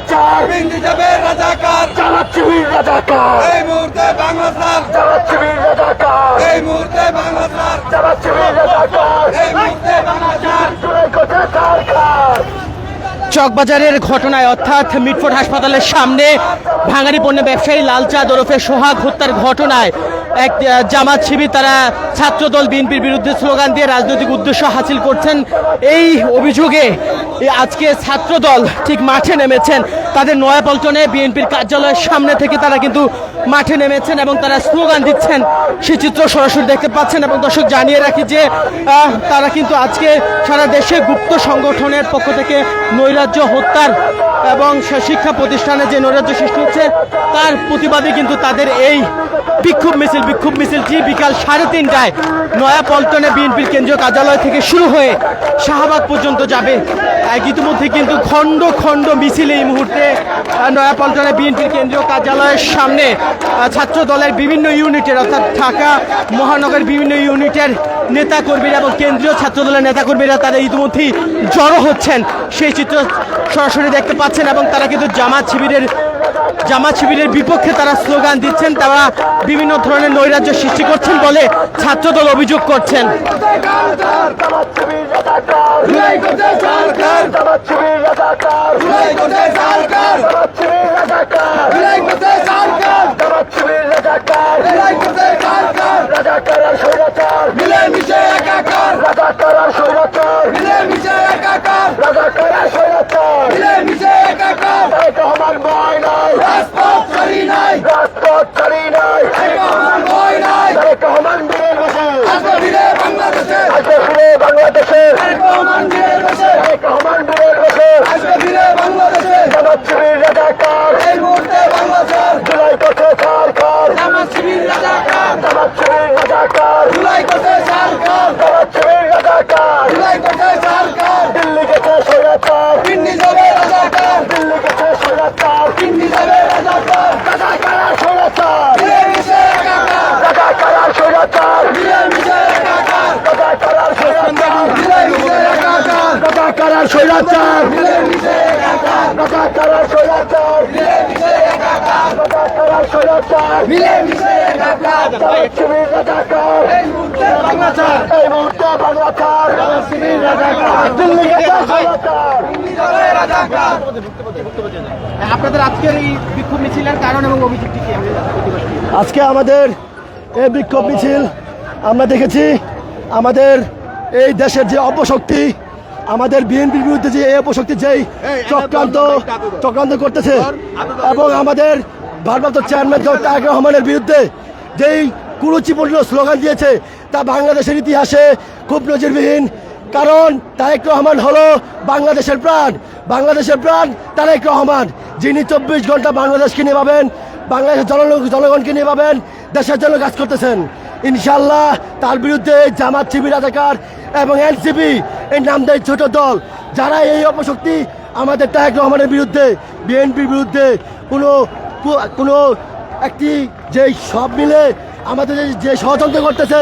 স্বৈরাচার বিন্দু যাবে রাজাকার জামাত শিবির রাজাকার এই মুহূর্তে বাংলা ছাড় জামাত শিবির রাজাকার এই মুহূর্তে বাংলা ছাড় জামাত শিবির রাজাকার এই মুহূর্তে বাংলা ছাড় জুলাই করছে সরকার। চকবাজারের ঘটনায় অর্থাৎ মিটফোর্ড হাসপাতালের সামনে ভাঙাড়ি পণ্য ব্যবসায়ী লালচাঁদ ওরফে সোহাগ হত্যার ঘটনায় এক জামাত শিবির তারা ছাত্রদল বিএনপির বিরুদ্ধে স্লোগান দিয়ে রাজনৈতিক উদ্দেশ্য হাসিল করছেন। এই অভিযোগে আজকে ছাত্রদল ঠিক মাঠে নেমেছেন। তাদের নয়াপল্টনে বিএনপির কার্যালয়ের সামনে থেকে তারা কিন্তু মাঠে নেমেছেন এবং তারা স্লোগান দিচ্ছেন। সেই চিত্র সরাসরি দেখতে পাচ্ছেন। এবং দর্শক জানিয়ে রাখি যে তারা কিন্তু আজকে সারা দেশে গুপ্ত সংগঠনের পক্ষ থেকে নৈরাজ্য হত্যার এবং শিক্ষা প্রতিষ্ঠানে যে নৈরাজ্য সৃষ্টি হচ্ছে তার প্রতিবাদে কিন্তু তাদের এই বিক্ষোভ মিছিলটি বিকাল 3:30টায় নয়াপল্টনে বিএনপির কেন্দ্রীয় কার্যালয় থেকে শুরু হয়ে শাহবাগ পর্যন্ত যাবে। ইতিমধ্যে কিন্তু খণ্ড খণ্ড মিছিল এই মুহূর্তে নয়াপল্টনে বিএনপির কেন্দ্রীয় কার্যালয়ের সামনে ছাত্র দলের বিভিন্ন ইউনিটের অর্থাৎ ঢাকা মহানগরের বিভিন্ন ইউনিটের নেতাকর্মীরা এবং কেন্দ্রীয় ছাত্র দলের নেতাকর্মীরা তারা ইতিমধ্যেই জড়ো হচ্ছেন। সেই চিত্র সরাসরি দেখতে পাচ্ছেন এবং তারা কিন্তু জামাত শিবিরের বিপক্ষে তারা স্লোগান দিচ্ছেন। তারা বিভিন্ন ধরনের নৈরাজ্য সৃষ্টি করছেন বলে ছাত্রদল অভিযোগ করছেন। জুলাই করছে সরকার জামাত শিবির রাজাকার জুলাই করছে সরকার জুলাই করছে সরকার জামাত শিবির রাজাকার জুলাই করছে সরকার রাজাকার আর স্বৈরাচার মিলে মিশে একাকার রাজাকার আর স্বৈরাচার মিলে মিশে একাকার রাজাকার আর স্বৈরাচার মিলে মিশে একাকার এক রহমান ভয় নাই রাজপথ ছাড়ি নাই রাজপথ ছাড়ি নাই এক রহমান ভয় নাই এক রহমান বীরের বসে আসবে ফিরে বাংলাদেশে আসবে ফিরে বাংলাদেশে এক রহমান ফিরে বসে এক রহমান বীরের বসে আসবে ফিরে বাংলাদেশে জামাত শিবির রাজাকার এই মুহূর্তে বাংলা ছাড় জুলাই করছে সরকার জামাত শিবির রাজাকার জামাত শিবির রাজাকার জুলাই করছে সরকার জামাত শিবির রাজাকার জুলাই করছে সরকার দিল্লি গেছে স্বৈরাচার পিন্ডি যাবে রাজাকার দিল্লি গেছে স্বৈরাচার পিন্ডি যাবে রাজাকার রাজাকার আর স্বৈরাচার মিলে মিশে একাকার রাজাকার আর স্বৈরাচার মিলে মিশে একাকার রাজাকার আর স্বৈরাচার মিলে মিশে একাকার রাজাকার আর স্বৈরাচার মিলে মিশে একাকার রাজাকার আর স্বৈরাচার মিলে মিশে একাকার রাজাকার আর স্বৈরাচার মিলে মিশে একাকার জামাত শিবির রাজাকার এই মুহূর্তে বাংলা ছাড় এই মুহূর্তে বাংলা ছাড় জামাত শিবির রাজাকার দিল্লি গেছে স্বৈরাচার পিন্ডি যাবে রাজাকার আপনাদের আজকের এই বিক্ষোভ মিছিলের কারণ এবং অভিযোগটি কি? আজকে আমাদের এই বিক্ষোভ মিছিল আমরা দেখেছি আমাদের এই দেশের যে অপশক্তি আমাদের বিএনপির বিরুদ্ধে যে এই অপশক্তি যেই চক্রান্ত করতেছে এবং আমাদের ভারপ্রাপ্ত চেয়ারম্যান তারেক রহমানের বিরুদ্ধে যেই কুরুচিপূর্ণ স্লোগান দিয়েছে তা বাংলাদেশের ইতিহাসে খুব নজিরবিহীন। কারণ তারেক রহমান হলো বাংলাদেশের প্রাণ তারেক রহমান, যিনি 24 ঘন্টা বাংলাদেশকে নিয়ে পাবেন, বাংলাদেশের জনগণকে নিয়ে পাবেন, দেশের জন্য কাজ করতেছেন। ইনশাল্লাহ তার বিরুদ্ধে জামাত শিবির রাজাকার এবং এনসিপি এই নামদারি ছোট দল যারা এই অপশক্তি আমাদের তারেক রহমানের বিরুদ্ধে বিএনপির বিরুদ্ধে কোনো একটি যে সব মিলে আমাদের যে ষড়যন্ত্র করতেছে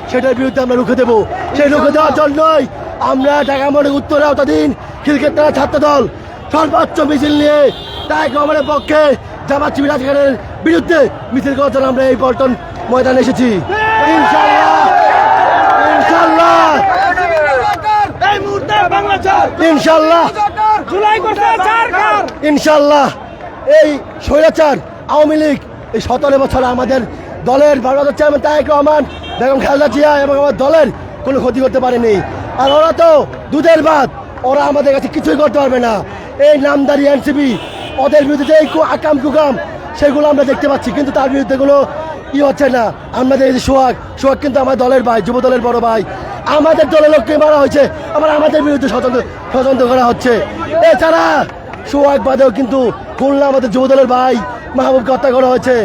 সেটার বিরুদ্ধে আমরা রুখে দেবো। সেই রুখে দেওয়ার জন্যই আমরা ঢাকা মহানগর উত্তর আওতাধীন খিলক্ষেত্রা ছাত্রদল সর্বোচ্চ মিছিল নিয়ে তারেক রহমানের পক্ষে জামাত শিবির রাজাকারের বিরুদ্ধে মিছিল করার জন্য আমরা এই পল্টন ময়দানে এসেছি। ইনশাল্লাহ এই মুহূর্তে বাংলা ছাড় ইনশাল্লাহ জুলাই করছে সরকার ইনশাল্লাহ এই স্বৈরাচার আওয়ামী লীগ এই 17 বছর আমাদের দলের ভারপ্রাপ্ত চেয়ারম্যান তারেক রহমান, বেগম খালেদা জিয়া এবং আমার দলের কোনো ক্ষতি করতে পারেনি। আর ওরা তো দুধের ভাত, ওরা আমাদের কাছে কিছুই করতে পারবে না। এই নামদারি এনসিপি ওদের বিরুদ্ধে যে আকাম কুকাম সেগুলো আমরা দেখতে পাচ্ছি, কিন্তু তার বিরুদ্ধে কোনো হচ্ছে না। আমাদের এই যে সোহাগ কিন্তু আমার দলের ভাই, যুব দলের বড় ভাই, আমাদের দলের লোককে মারা হয়েছে, আবার আমাদের বিরুদ্ধে ষড়যন্ত্র করা হচ্ছে। এছাড়া সোহাগ বাদেও কিন্তু খুলনা আমাদের যুব দলের ভাই মাহবুবকে হত্যা করা হয়েছে।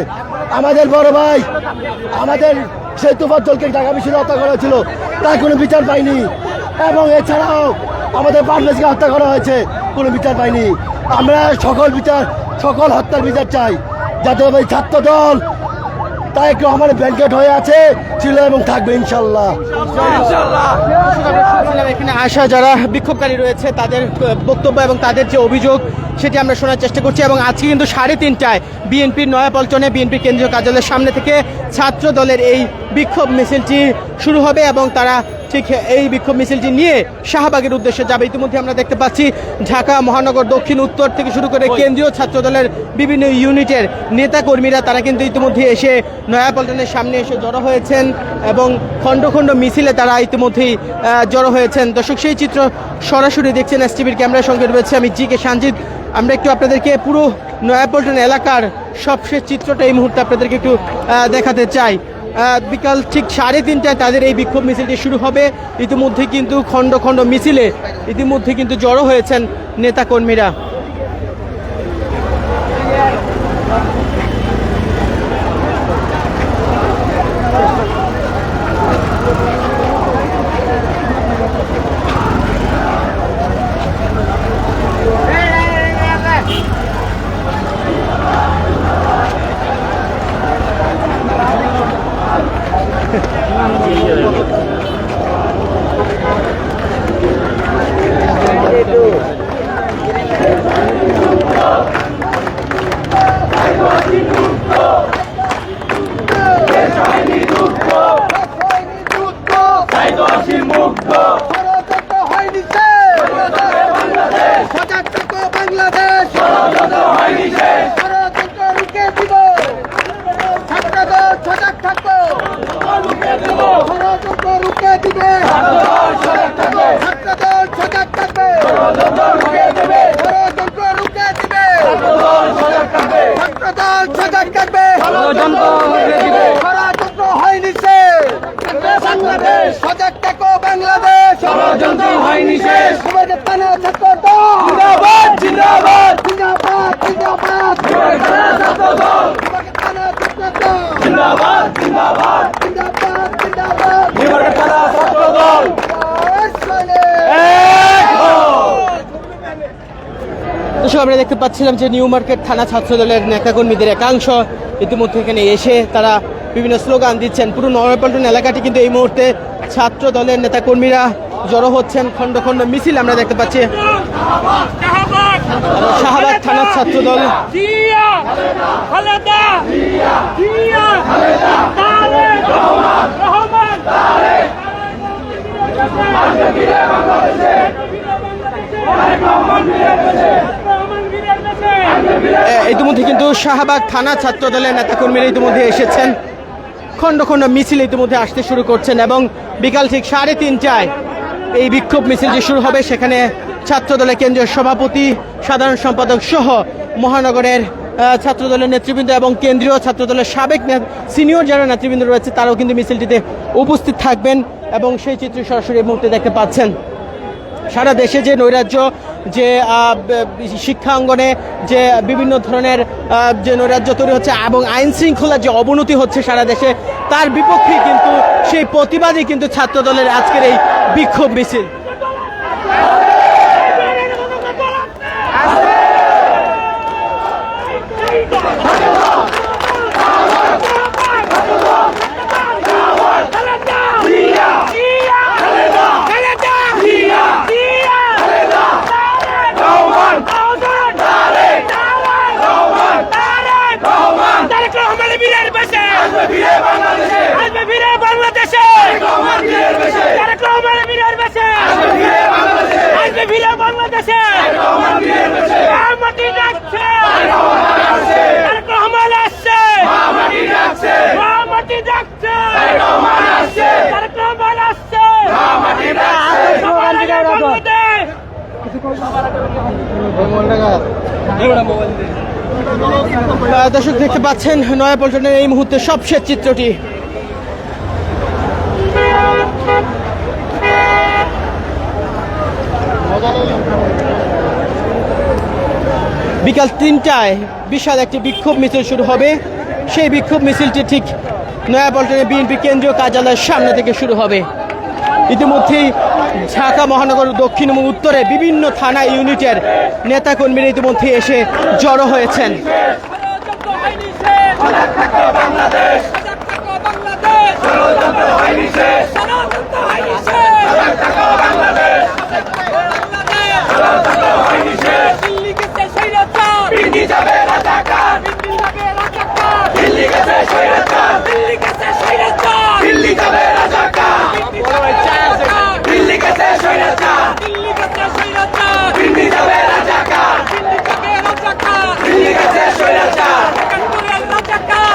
আমাদের বড় ভাই আমাদের সেই তুফাজ্জলকে ঢাকা বিশ্ববিদ্যালয়ে হত্যা করা হয়েছিল, তার কোনো বিচার পাইনি। এবং এছাড়াও আমাদের পারভেজকে হত্যা করা হয়েছে, কোনো বিচার পাইনি। আমরা সকল হত্যার বিচার চাই, যাতে ছাত্র দল তারেক রহমানের ব্যাংকেট হয়ে আছে, ছিল এবং থাকবে ইনশাল্লাহ। শুনছিলাম এখানে আসা যারা বিক্ষোভকারী রয়েছে তাদের বক্তব্য এবং তাদের যে অভিযোগ সেটি আমরা শোনার চেষ্টা করছি। এবং আজকে কিন্তু 3:30টায় বিএনপির নয়াপল্টনে বিএনপি কেন্দ্রীয় কার্যালয়ের সামনে থেকে ছাত্র দলের এই বিক্ষোভ মিছিলটি শুরু হবে এবং তারা ঠিক এই বিক্ষোভ মিছিলটি নিয়ে শাহবাগের উদ্দেশ্যে যাবে। ইতিমধ্যে আমরা দেখতে পাচ্ছি ঢাকা মহানগর দক্ষিণ উত্তর থেকে শুরু করে কেন্দ্রীয় ছাত্র দলের বিভিন্ন ইউনিটের নেতাকর্মীরা তারা কিন্তু ইতিমধ্যে এসে নয়াপল্টনের সামনে এসে জড়ো হয়েছেন এবং খণ্ড খণ্ড মিছিলে তারা ইতিমধ্যেই জড়ো হয়েছেন। দর্শক, সেই চিত্র সরাসরি দেখছেন এসটিভির ক্যামেরার সঙ্গে রয়েছে আমি জি.কে. সানজিদ। আমরা একটু আপনাদেরকে পুরো নয়াপল্টন এলাকার সবশেষ চিত্রটা এই মুহূর্তে আপনাদেরকে একটু দেখাতে চাই। বিকাল ঠিক 3:30টায় তাদের এই বিক্ষোভ মিছিলটি শুরু হবে। ইতিমধ্যে কিন্তু খণ্ড খণ্ড মিছিলে ইতিমধ্যে কিন্তু জড়ো হয়েছেন নেতাকর্মীরা। আমরা দেখতে পাচ্ছিলাম যে নিউ মার্কেট থানা ছাত্র দলের নেতাকর্মীদের একাংশ ইতিমধ্যে এখানে এসে তারা বিভিন্ন স্লোগান দিচ্ছেন। পুরো নয়াপল্টন এলাকাটি কিন্তু এই মুহূর্তে ছাত্র দলের নেতাকর্মীরা জড়ো হচ্ছেন, খণ্ড খণ্ড মিছিল আমরা দেখতে পাচ্ছি। শাহবাগ থানার ছাত্র দল ইতিমধ্যে কিন্তু শাহবাগ থানা ছাত্র দলের নেতাকর্মীরা ইতিমধ্যে এসেছেন, খণ্ড খণ্ড মিছিল ইতিমধ্যে আসতে শুরু করছেন এবং বিকাল ঠিক 3:30টায় এই বিক্ষোভ মিছিলটি শুরু হবে। সেখানে ছাত্র দলের কেন্দ্রীয় সভাপতি, সাধারণ সম্পাদক সহ মহানগরের ছাত্র দলের নেতৃবৃন্দ এবং কেন্দ্রীয় ছাত্র দলের সাবেক সিনিয়র যারা নেতৃবৃন্দ রয়েছে তারাও কিন্তু মিছিলটিতে উপস্থিত থাকবেন এবং সেই চিত্র সরাসরি এই মুহূর্তে দেখতে পাচ্ছেন। সারা দেশে যে নৈরাজ্য, যে শিক্ষা অঙ্গনে যে বিভিন্ন ধরনের যে নৈরাজ্য তৈরি হচ্ছে এবং আইন শৃঙ্খলার যে অবনতি হচ্ছে সারা দেশে, তার বিপক্ষে কিন্তু সেই প্রতিবাদই কিন্তু ছাত্র দলের আজকের এই বিক্ষোভ মিছিল। দর্শক দেখতে পাচ্ছেন নয়াপল্টনের এই মুহূর্তে সবশেষ চিত্রটি। বিকাল 3টায় বিশাল একটি বিক্ষোভ মিছিল শুরু হবে। সেই বিক্ষোভ মিছিলটি ঠিক নয়াপল্টনের বিএনপি কেন্দ্রীয় কার্যালয়ের সামনে থেকে শুরু হবে। ইতিমধ্যেই ঢাকা মহানগর দক্ষিণ এবং উত্তরে বিভিন্ন থানা ইউনিটের নেতাকর্মীরা ইতিমধ্যে এসে জড়ো হয়েছেন। হয়নি শেষ ষড়যন্ত্র হয়নি শেষ বাংলাদেশ ষড়যন্ত্র হয়নি শেষ দিল্লি গেছে স্বৈরাচার দিল্লি যাবে রাজাকার দিল্লি গেছে স্বৈরাচার দিল্লি গেছে স্বৈরাচার দিল্লি যাবে রাজাকার দিল্লি গেছে স্বৈরাচার দিল্লি গেছে স্বৈরাচার দিল্লি যাবে রাজাকার দিল্লি যাবে রাজাকার দিল্লি গেছে স্বৈরাচার কানপুরের রাজাকার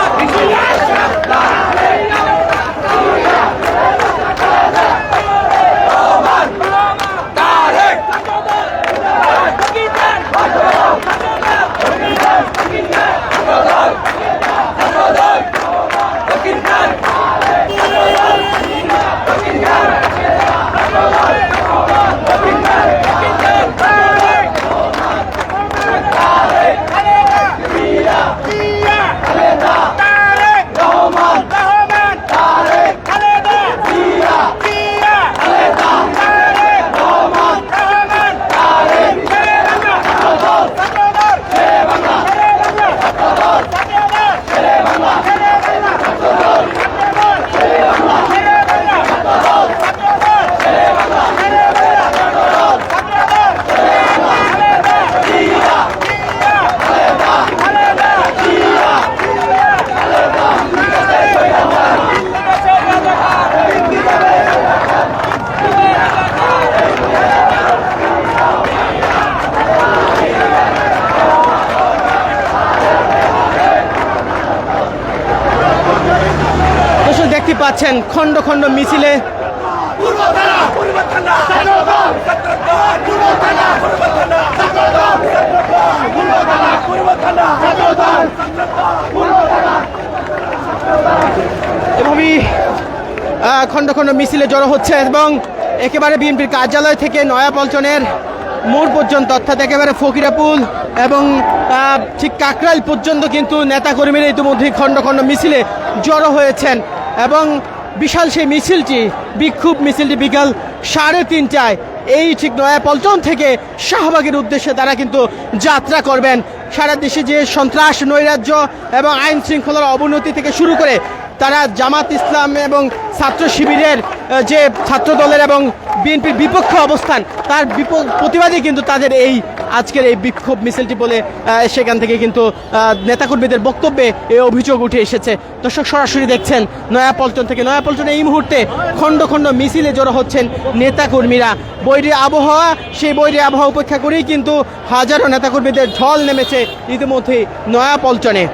দেখতে পাচ্ছেন খন্ড খন্ড মিছিলে এভাবেই খন্ড খন্ড মিছিলে জড়ো হচ্ছে এবং একেবারে বিএনপির কার্যালয় থেকে নয়াপল্টনের মোড় পর্যন্ত অর্থাৎ একেবারে ফকিরাপুল এবং ঠিক কাকরাইল পর্যন্ত কিন্তু নেতাকর্মীরা ইতিমধ্যেই খন্ড খন্ড মিছিলে জড়ো হয়েছেন এবং বিশাল সেই মিছিলটি বিক্ষোভ মিছিলটি বিকাল 3:30টায় এই ঠিক নয়াপল্টন থেকে শাহবাগের উদ্দেশ্যে তারা কিন্তু যাত্রা করবেন। সারা দেশে যে সন্ত্রাস নৈরাজ্য এবং আইন শৃঙ্খলার অবনতি থেকে শুরু করে তারা জামাত ইসলাম এবং ছাত্র শিবিরের যে ছাত্র দলের এবং বিএনপির বিপক্ষ অবস্থান তার প্রতিবাদে কিন্তু তাদের এই আজকের এই বিক্ষোভ মিছিলটি বলে সেখান থেকে কিন্তু নেতাকর্মীদের বক্তব্যে এই অভিযোগ উঠে এসেছে। দর্শক সরাসরি দেখছেন নয়াপল্টন থেকে। নয়াপল্টনে এই মুহূর্তে খন্ড খন্ড মিছিলে জড়ো হচ্ছেন নেতাকর্মীরা। বৈরী আবহাওয়া, সেই বৈরী আবহাওয়া উপেক্ষা করেই কিন্তু হাজারো নেতাকর্মীদের ঢল নেমেছে ইতিমধ্যেই নয়াপল্টনে।